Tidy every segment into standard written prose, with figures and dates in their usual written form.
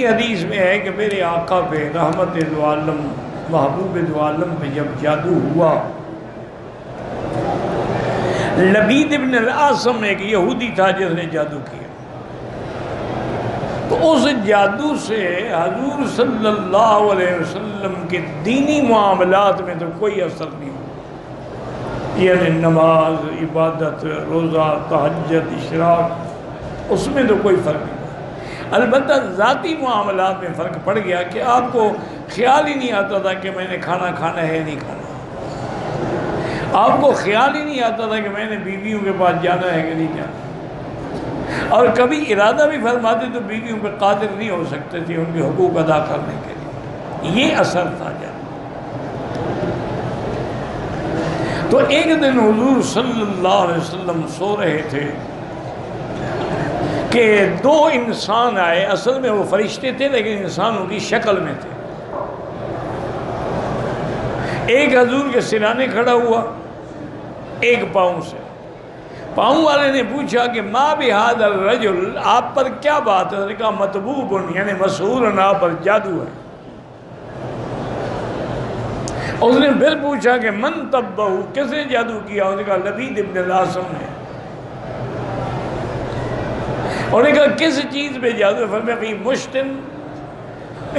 حدیث میں ہے کہ میرے آقا پہ رحمت دو عالم محبوب دو عالم پہ جب جادو ہوا، لبید ابن العاصم ایک یہودی تھا جس نے جادو کیا، تو اس جادو سے حضور صلی اللہ علیہ وسلم کے دینی معاملات میں تو کوئی اثر نہیں ہوا، یعنی نماز، عبادت، روزہ، تہجد، اشراق، اس میں تو کوئی فرق نہیں۔ البتہ ذاتی معاملات میں فرق پڑ گیا کہ آپ کو خیال ہی نہیں آتا تھا کہ میں نے کھانا کھانا ہے نہیں کھانا، آپ کو خیال ہی نہیں آتا تھا کہ میں نے بیویوں کے پاس جانا ہے کہ نہیں جانا، اور کبھی ارادہ بھی فرماتے تو بیویوں پہ قادر نہیں ہو سکتے تھے ان کے حقوق ادا کرنے کے لیے۔ یہ اثر تھا جب تو ایک دن حضور صلی اللہ علیہ وسلم سو رہے تھے کہ دو انسان آئے، اصل میں وہ فرشتے تھے لیکن انسانوں کی شکل میں تھے۔ ایک حضور کے سرانے کھڑا ہوا، ایک پاؤں سے۔ پاؤں والے نے پوچھا کہ ما بہذا الرجل، آپ پر کیا بات ہے؟ اس نے کہا مطبوب، یعنی مسحور، آپ پر جادو ہے۔ اس نے پھر پوچھا کہ من طبہ، کس نے جادو کیا؟ اس نے کہا لبید ابن العاصم نے۔ اور نے کہا کس چیز پہ جادو ہے؟ فرمایا کہ مشتن،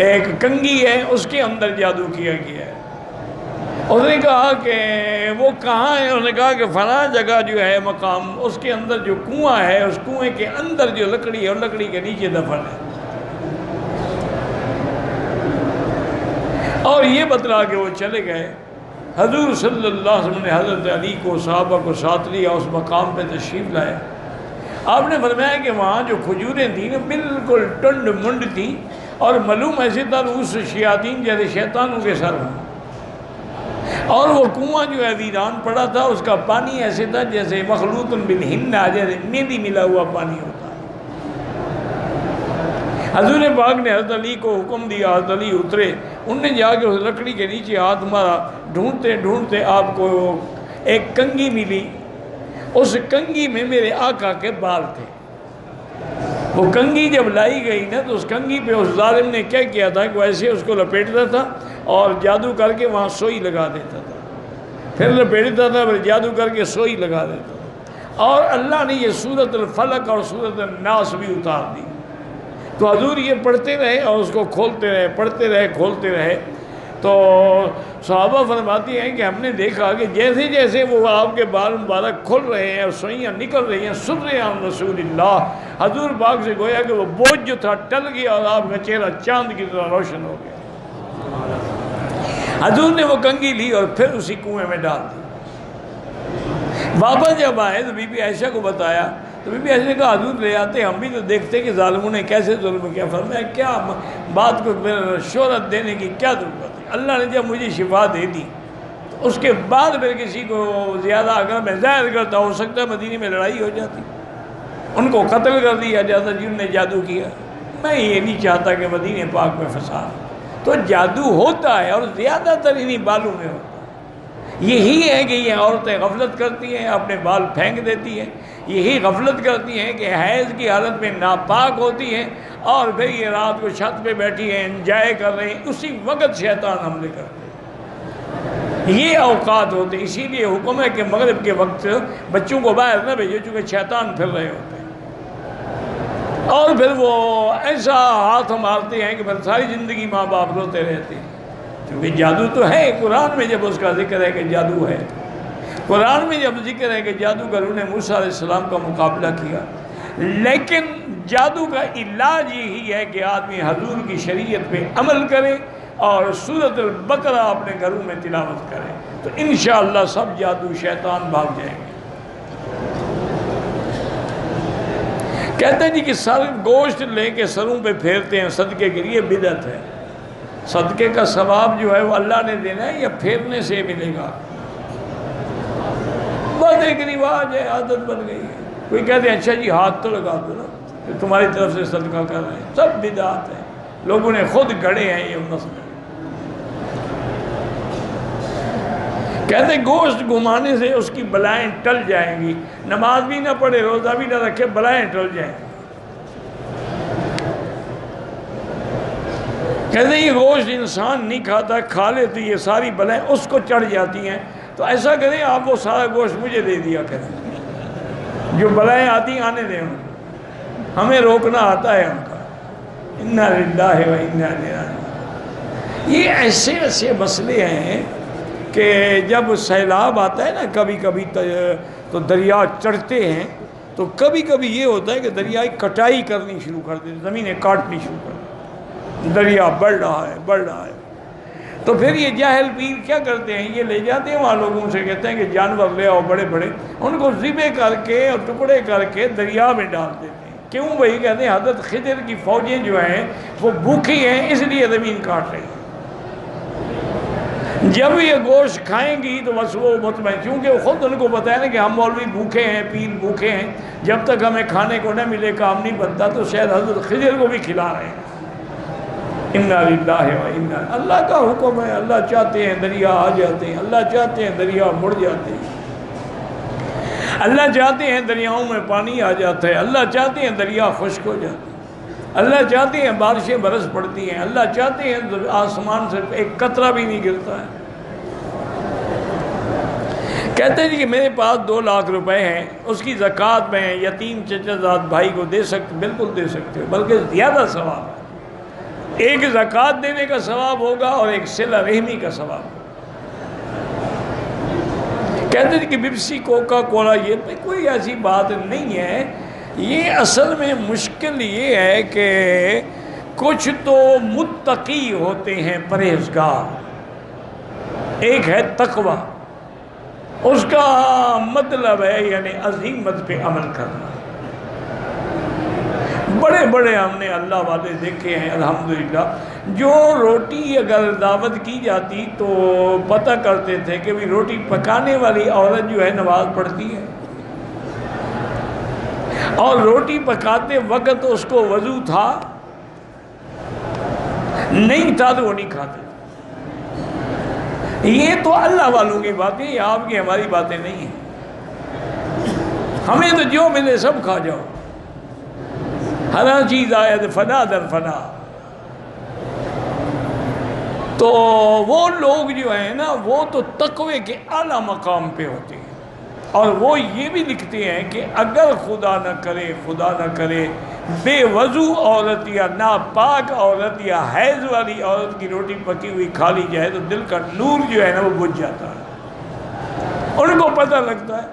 ایک کنگھی ہے، اس کے اندر جادو کیا گیا ہے۔ اس نے کہا کہ وہ کہاں ہے؟ اس نے کہا کہ فلاں جگہ جو ہے مقام، اس کے اندر جو کنواں ہے، اس کنویں کے اندر جو لکڑی ہے، اور لکڑی کے نیچے دفن ہے۔ اور یہ بتلا کے وہ چلے گئے۔ حضور صلی اللہ علیہ وسلم نے حضرت علی کو، صحابہ کو ساتھ لیا، اس مقام پہ تشریف لائے۔ آپ نے فرمایا کہ وہاں جو کھجوریں تھیں بالکل ٹنڈ منڈ تھیں، اور معلوم ایسے تھا رؤوس الشیاطین، جیسے شیطانوں کے سر ہوں، اور وہ کنواں جو ہے ویران پڑا تھا، اس کا پانی ایسے تھا جیسے مخلوط بالحنہ، جیسے مہندی ملا ہوا پانی ہوتا ہے۔ حضور پاک نے حضرت علی کو حکم دیا، حضرت علی اترے، انہوں نے جا کے اس لکڑی کے نیچے ہاتھ مارا، ڈھونڈتے ڈھونڈتے آپ کو ایک کنگھی ملی۔ اس کنگھی میں میرے آقا کے بال تھے۔ وہ کنگھی جب لائی گئی نا، تو اس کنگھی پہ اس ظالم نے کیا کیا تھا کہ ویسے اس کو لپیٹتا تھا اور جادو کر کے وہاں سوئی لگا دیتا تھا، پھر لپیٹتا تھا، پھر جادو کر کے سوئی لگا دیتا تھا، اور اللہ نے یہ سورۃ الفلق اور سورۃ الناس بھی اتار دی۔ تو حضور یہ پڑھتے رہے اور اس کو کھولتے رہے، پڑھتے رہے، کھولتے رہے۔ تو صحابہ فرماتی ہیں کہ ہم نے دیکھا کہ جیسے جیسے وہ آپ کے بال مبارک کھل رہے ہیں اور سوئیاں نکل رہی ہیں، سن رہے ہیں رسول اللہ، حضور پاک سے گویا کہ وہ بوجھ جو تھا ٹل گیا، اور آپ کا چہرہ چاند کی طرح روشن ہو گیا۔ حضور نے وہ کنگھی لی اور پھر اسی کنویں میں ڈال دی۔ واپس جب آئے تو بی بی عائشہ کو بتایا، تو بی بی عائشہ نے کہا حضور لے آتے، ہم بھی تو دیکھتے کہ ظالموں نے کیسے ظلم کیا۔ فرمایا کیا بات کو شہرت دینے کی کیا ضرورت ہے؟ اللہ نے جب مجھے شفا دے دی، تو اس کے بعد پھر کسی کو زیادہ اگر میں ظاہر کرتا، ہو سکتا ہے مدینے میں لڑائی ہو جاتی، ان کو قتل کر دیا جاتا جنہوں نے جادو کیا۔ میں یہ نہیں چاہتا کہ مدینے پاک میں فساد۔ تو جادو ہوتا ہے، اور زیادہ تر انہی بالوں میں ہوتا ہے۔ یہی ہے کہ یہ عورتیں غفلت کرتی ہیں، اپنے بال پھینک دیتی ہیں، یہی غفلت کرتی ہیں کہ حیض کی حالت میں ناپاک ہوتی ہیں، اور پھر یہ رات کو چھت پہ بیٹھی ہیں، انجوائے کر رہے ہیں، اسی وقت شیطان حملے کرتے ہیں۔ یہ اوقات ہوتے ہیں، اسی لیے حکم ہے کہ مغرب کے وقت بچوں کو باہر نہ بھیجو، چونکہ شیطان پھر رہے ہوتے ہیں، اور پھر وہ ایسا ہاتھ مارتے ہیں کہ پھر ساری زندگی ماں باپ روتے رہتے ہیں، کیونکہ جادو تو ہے۔ قرآن میں جب اس کا ذکر ہے کہ جادو ہے، قرآن میں جب ذکر ہے کہ جادوگروں نے موسیٰ علیہ السلام کا مقابلہ کیا، لیکن جادو کا علاج یہی ہے کہ آدمی حضور کی شریعت پہ عمل کرے اور سورۃ البقرہ اپنے گھروں میں تلاوت کرے، تو انشاءاللہ سب جادو شیطان بھاگ جائیں گے۔ کہتے ہیں جی کہ سر گوشت لے کے سروں پہ پھیرتے ہیں صدقے کے لیے، بدعت ہے۔ صدقے کا ثواب جو ہے وہ اللہ نے دینا ہے یا پھیرنے سے ملے گا؟ بس ایک رواج ہے، عادت بن گئی ہے۔ کوئی کہتے ہیں اچھا جی ہاتھ تو لگا دو نا، کہ تمہاری طرف سے صدقہ کر رہے ہیں، سب بدعت ہے، لوگوں نے خود گڑھے ہیں یہ مسئلے۔ کہتے ہیں گوشت گھمانے سے اس کی بلائیں ٹل جائیں گی، نماز بھی نہ پڑھے، روزہ بھی نہ رکھے، بلائیں ٹل جائیں گی۔ کہتے ہیں یہ گوشت انسان نہیں کھاتا، کھا لے تو یہ ساری بلائیں اس کو چڑھ جاتی ہیں، تو ایسا کریں آپ وہ سارا گوشت مجھے دے دیا کریں، جو بلائیں آتی ہیں آنے دیں، ہمیں روکنا آتا ہے ان کا۔ انا للہ و انا الیہ راجعون۔ یہ ایسے ایسے مسئلے ہیں کہ جب سیلاب آتا ہے نا کبھی کبھی تو دریا چڑھتے ہیں، تو کبھی کبھی یہ ہوتا ہے کہ دریا کٹائی کرنی شروع کر دیتے، زمینیں کاٹنی شروع کر دیتے، دریا بڑھ رہا ہے بڑھ رہا ہے، تو پھر یہ جاہل پیر کیا کرتے ہیں، یہ لے جاتے ہیں وہاں لوگوں سے، کہتے ہیں کہ جانور لے آؤ بڑے بڑے، ان کو ذبح کر کے اور ٹکڑے کر کے دریا میں ڈال دیتے ہیں۔ کیوں بھائی؟ کہتے ہیں حضرت خضر کی فوجیں جو ہیں وہ بھوکھی ہیں، اس لیے زمین کاٹ رہی ہیں، جب یہ گوشت کھائیں گی تو بس وہ مطمئن، کیونکہ خود ان کو پتہ ہے نا کہ ہم مولوی بھوکے ہیں، پیر بھوکے ہیں، جب تک ہمیں کھانے کو نہ ملے کام نہیں بنتا، تو شاید حضرت خضر کو بھی کھلا رہے ہیں۔ انا للہ و انا، اللہ کا حکم ہے، اللہ چاہتے ہیں دریا آ جاتے ہیں، اللہ چاہتے ہیں دریا مڑ جاتے ہیں، اللہ چاہتے ہیں دریاؤں میں پانی آ جاتا ہے، اللہ چاہتے ہیں دریا خشک ہو جاتے ہیں، اللہ چاہتے ہیں بارشیں برس پڑتی ہیں، اللہ چاہتے ہیں آسمان سے ایک قطرہ بھی نہیں گرتا ہے۔ کہتے ہیں کہ میرے پاس 2 لاکھ روپے ہیں، اس کی زکوٰۃ میں یتیم چچا زاد بھائی کو دے سکتے، بالکل دے سکتے ہو، بلکہ زیادہ ثواب ہے، ایک زکوٰۃ دینے کا ثواب ہوگا اور ایک صلہ رحمی کا ثواب ہوگا۔ کہتے ہیں کہ پیپسی کوکا کولا یہ کوئی ایسی بات نہیں ہے، یہ اصل میں مشکل یہ ہے کہ کچھ تو متقی ہوتے ہیں پرہیزگار، ایک ہے تقوی، اس کا مطلب ہے یعنی عزیمت پہ عمل کرنا۔ بڑے بڑے ہم نے اللہ والے دیکھے ہیں الحمدللہ، جو روٹی اگر دعوت کی جاتی تو پتہ کرتے تھے کہ بھی روٹی پکانے والی عورت جو ہے نماز پڑھتی ہے، اور روٹی پکاتے وقت اس کو وضو تھا، نہیں تھا تو وہ نہیں کھاتے۔ یہ تو اللہ والوں کی باتیں، یہ آپ کی ہماری باتیں نہیں ہیں۔ ہمیں تو جو ملے سب کھا جاؤ، ہر چیز آیت فنا در فنا۔ تو وہ لوگ جو ہیں نا وہ تو تقوی کے اعلیٰ مقام پہ ہوتے ہیں، اور وہ یہ بھی لکھتے ہیں کہ اگر خدا نہ کرے بے وضو عورت یا ناپاک عورت یا حیض والی عورت کی روٹی پکی ہوئی کھا لی جائے تو دل کا نور جو ہے نا وہ بجھ جاتا ہے۔ ان کو پتہ لگتا ہے،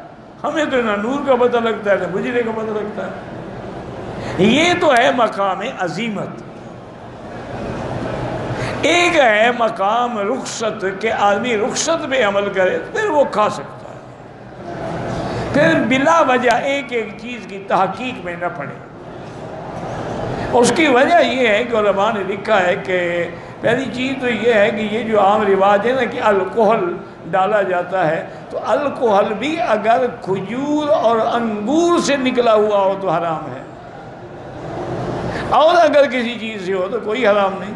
ہمیں تو نہ نور کا پتہ لگتا ہے نہ بجھنے کا پتہ لگتا ہے۔ یہ تو ہے مقام عزیمت۔ ایک ہے مقام رخصت کہ آدمی رخصت پہ عمل کرے پھر وہ کھا سکتا ہے، پھر بلا وجہ ایک ایک چیز کی تحقیق میں نہ پڑے۔ اس کی وجہ یہ ہے کہ علماء نے لکھا ہے کہ پہلی چیز تو یہ ہے کہ یہ جو عام رواج ہے نا کہ الکحل ڈالا جاتا ہے، تو الکحل بھی اگر کھجور اور انگور سے نکلا ہوا ہو تو حرام ہے، اور اگر کسی چیز سے ہو تو کوئی حرام نہیں۔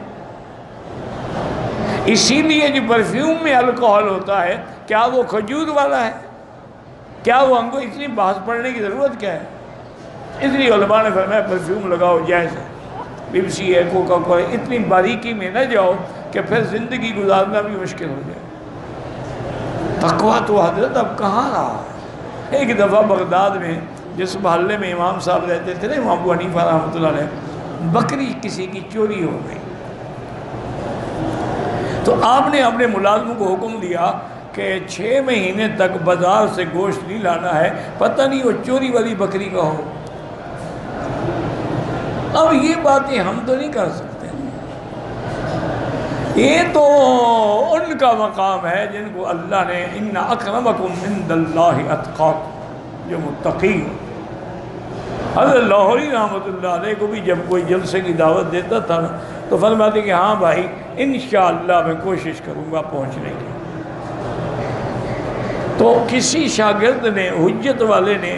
اسی لیے جو پرفیوم میں الکحل ہوتا ہے کیا وہ کھجور والا ہے، کیا وہ انگور؟ اتنی بحث پڑھنے کی ضرورت کیا ہے؟ اس لیے علماء نے فرمایا پرفیوم لگاؤ جائز ہے، پیپسی ہے، کوکا کولا، اتنی باریکی میں نہ جاؤ کہ پھر زندگی گزارنا بھی مشکل ہو جائے۔ تقویٰ تو حضرت اب کہاں رہا؟ ایک دفعہ بغداد میں جس محلے میں امام صاحب رہتے تھے نا، امام ابو حنیفہ رحمۃ اللہ علیہ، بکری کسی کی چوری ہو گئی، تو آپ نے اپنے ملازموں کو حکم دیا کہ 6 مہینے تک بازار سے گوشت نہیں لانا ہے، پتہ نہیں وہ چوری والی بکری کا ہو۔ اب یہ باتیں ہم تو نہیں کر سکتے، یہ تو ان کا مقام ہے جن کو اللہ نے ان اکرمکم عند اللہ اتقاکم، جو متقی ہو۔ حضرت لاہوری رحمۃ اللہ علیہ کو بھی جب کوئی جلسے کی دعوت دیتا تھا تو فرماتے کہ ہاں بھائی انشاءاللہ میں کوشش کروں گا پہنچنے کی۔ تو کسی شاگرد نے، حجت والے نے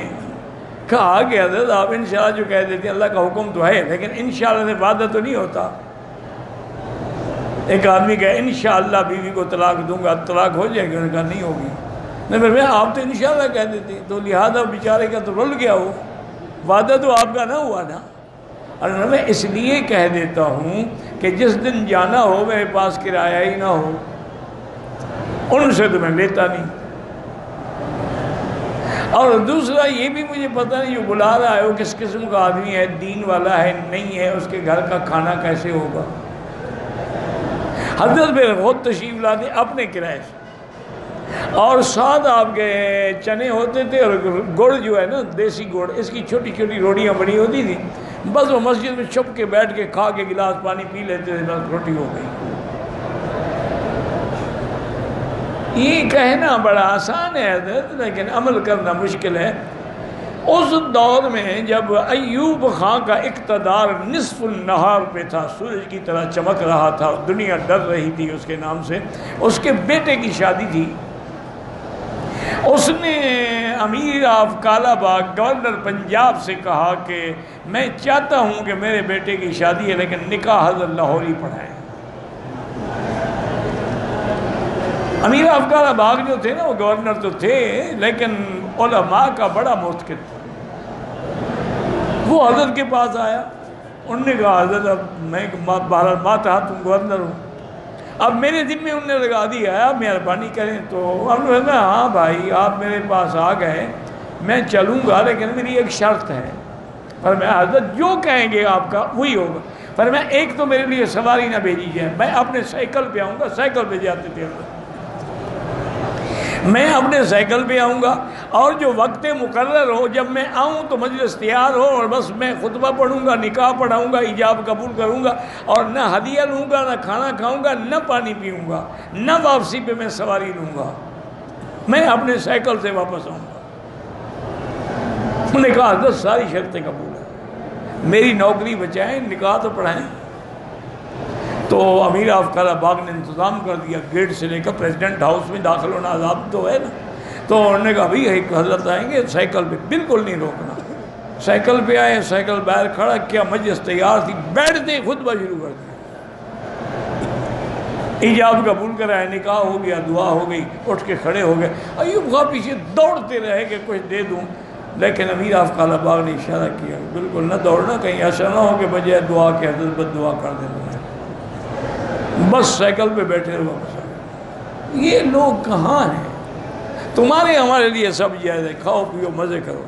کہا کہ حضرت آپ انشاءاللہ جو کہہ دیتے ہیں اللہ کا حکم تو ہے لیکن انشاءاللہ سے وعدہ تو نہیں ہوتا۔ ایک آدمی کہا انشاءاللہ بیوی کو طلاق دوں گا، طلاق ہو جائے گی؟ انہوں نے کہا نہیں ہوگی۔ نہیں پھر آپ تو انشاءاللہ کہہ دیتے، تو لہذا بیچارے کا تو رل گیا ہو، وعدہ تو آپ کا نہ ہوا نا۔ اور میں اس لیے کہہ دیتا ہوں کہ جس دن جانا ہو میرے پاس کرایہ ہی نہ ہو، ان سے تو میں لیتا نہیں۔ اور دوسرا یہ بھی مجھے پتہ نہیں جو بلا رہا ہے وہ کس قسم کا آدمی ہے، دین والا ہے نہیں ہے، اس کے گھر کا کھانا کیسے ہوگا۔ حضرت میرے بہت تشریف لاتے اپنے کرائے سے، اور ساتھ آپ کے چنے ہوتے تھے اور گڑ جو ہے نا دیسی گڑ، اس کی چھوٹی چھوٹی روٹیاں بنی ہوتی تھیں، بس وہ مسجد میں چھپ کے بیٹھ کے کھا کے گلاس پانی پی لیتے تھے، بس روٹی ہو گئی۔ یہ کہنا بڑا آسان ہے حضرت، لیکن عمل کرنا مشکل ہے۔ اس دور میں جب ایوب خان کا اقتدار نصف النہار پہ تھا، سورج کی طرح چمک رہا تھا، دنیا ڈر رہی تھی اس کے نام سے، اس کے بیٹے کی شادی تھی، اس نے امیر آف کالا باغ گورنر پنجاب سے کہا کہ میں چاہتا ہوں کہ میرے بیٹے کی شادی ہے لیکن نکاح حضرت لاہوری پڑھائیں۔ امیر آف کالا باغ جو تھے نا وہ گورنر تو تھے لیکن علماء کا بڑا معتقد تھا۔ وہ حضرت کے پاس آیا، انہوں نے کہا حضرت اب میں بہرحال ماتحت ہوں، گورنر ہوں، اب میرے ذمہ انہوں نے لگا دیا، آپ مہربانی کریں۔ تو ہم نے کہا ہاں بھائی آپ میرے پاس آ گئے، میں چلوں گا لیکن میری ایک شرط ہے۔ پر میں حضرت جو کہیں گے آپ کا وہی ہوگا۔ پر میں ایک تو میرے لیے سواری نہ بھیجی جائے، میں اپنے سائیکل پہ آؤں گا، سائیکل پہ جاتے تھے میں اپنے سائیکل پہ آؤں گا، اور جو وقت مقرر ہو جب میں آؤں تو مجلس تیار ہو، اور بس میں خطبہ پڑھوں گا، نکاح پڑھاؤں گا، ایجاب قبول کروں گا، اور نہ ہدیہ لوں گا، نہ کھانا کھاؤں گا، نہ پانی پیوں گا، نہ واپسی پہ میں سواری لوں گا، میں اپنے سائیکل سے واپس آؤں گا۔ انہوں نے کہا حضرت ساری شرطیں قبول ہیں، میری نوکری بچائیں، نکاح تو پڑھائیں۔ تو امیر آف کالا باغ نے انتظام کر دیا، گیٹ سے لے کر پریزیڈنٹ ہاؤس میں داخل ہونا عذاب تو ہے نا۔ تو انہوں نے کہا بھائی ایک حضرت آئیں گے، سائیکل پہ بالکل نہیں روکنا۔ سائیکل پہ آئے، سائیکل باہر کھڑا کیا، مجلس تیار تھی، بیٹھتے خطبہ شروع کر دیا، ایجاب قبول کرائے، نکاح ہو گیا، دعا ہو گئی، اٹھ کے کھڑے ہو گئے۔ ایوب خان پیچھے دوڑتے رہے کہ کچھ دے دوں، لیکن امیر آف کالا باغ نے اشارہ کیا بالکل نہ دوڑنا، کہیں ایسا نہ ہو کہ بجائے دعا کے حضرت بد دعا کر دیں۔ بس سائیکل پہ بیٹھے رہو۔ یہ لوگ کہاں ہیں؟ تمہارے ہمارے لیے سب جائز ہے، کھاؤ پیو مزے کرو۔